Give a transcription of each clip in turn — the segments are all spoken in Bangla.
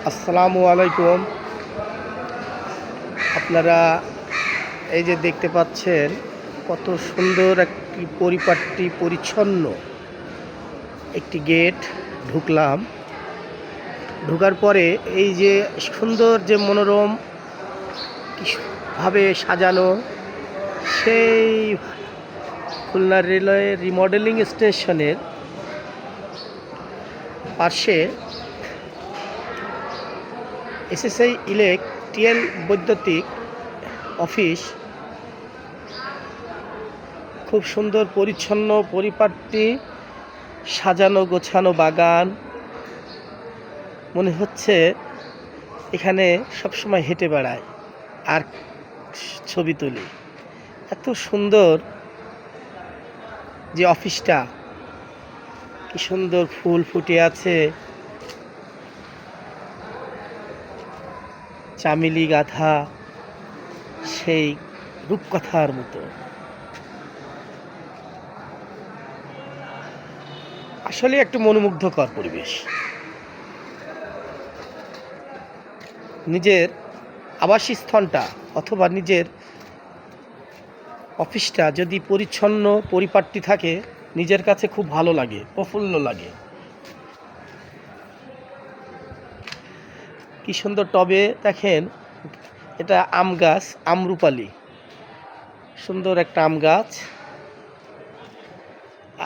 আসসালামু আলাইকুম। আপনারা এই যে দেখতে পাচ্ছেন কত সুন্দর একটি পরিপাটি পরিচ্ছন্ন একটি গেট। ঢোকার পরে এই যে সুন্দর যে মনোরম ভাবে সাজানো, সেই খুলনা রেলওয়ে রিমডেলিং স্টেশনের পাশে এসএসআই ইলেকট্রিক্যাল বৈদ্যুতিক অফিস। খুব সুন্দর পরিচ্ছন্ন পরিপাটি সাজানো গোছানো বাগান। মনে হচ্ছে এখানে সবসময় হেঁটে বেড়ায় আর ছবি তুলি। এত সুন্দর যে অফিসটা, কি সুন্দর ফুল ফুটে আছে, চামেলি গাঁথা, সেই রূপকথার মতো। আসলে একটু মনোমুগ্ধকর পরিবেশ। নিজের আবাসস্থলটা অথবা নিজের অফিসটা যদি পরিচ্ছন্ন পরিপাটি থাকে, নিজের কাছে খুব ভালো লাগে, প্রফুল্ল লাগে। কি সুন্দর টবে দেখেন, এটা আম গাছ, আমরুপালি, সুন্দর একটা আম গাছ।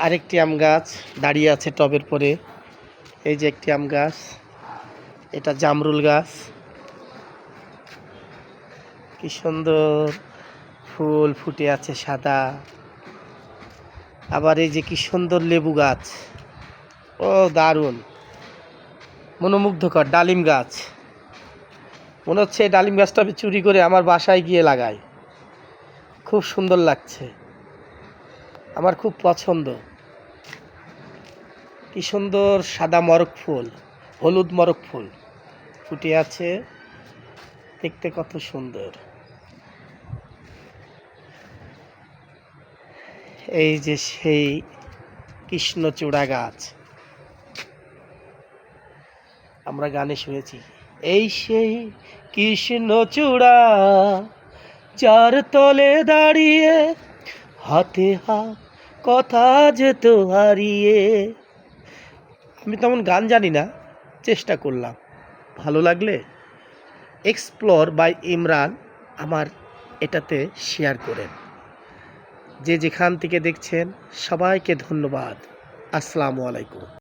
আরেকটি আম গাছ দাঁড়িয়ে আছে টবের পরে। এই যে একটি আম গাছ, এটা জামরুল গাছ। কি সুন্দর ফুল ফুটে আছে সাদা। আবার এই যে কি সুন্দর লেবু গাছ, ও দারুণ মনোমুগ্ধকর। ডালিম গাছ, মনে হচ্ছে এই ডালিম গাছটা আমি চুরি করে আমার বাসায় গিয়ে লাগাই। খুব সুন্দর লাগছে, আমার খুব পছন্দ। কি সুন্দর সাদা মরক ফুল, হলুদ মরক ফুল ফুটে আছে, দেখতে কত সুন্দর। এই যে সেই কৃষ্ণচূড়া গাছ, আমরা গানে শুনেছি, এই সেই কৃষ্ণচূড়া যার তলে দাঁড়িয়ে হাতে হাত কথা যেত হারিয়ে। আমি তেমন গান জানি না, চেষ্টা করলাম। ভালো লাগলে এক্সপ্লোর বাই ইমরান আমার এটাতে শেয়ার করেন। যে যেখান থেকে দেখছেন সবাইকে ধন্যবাদ। আসসালামু আলাইকুম।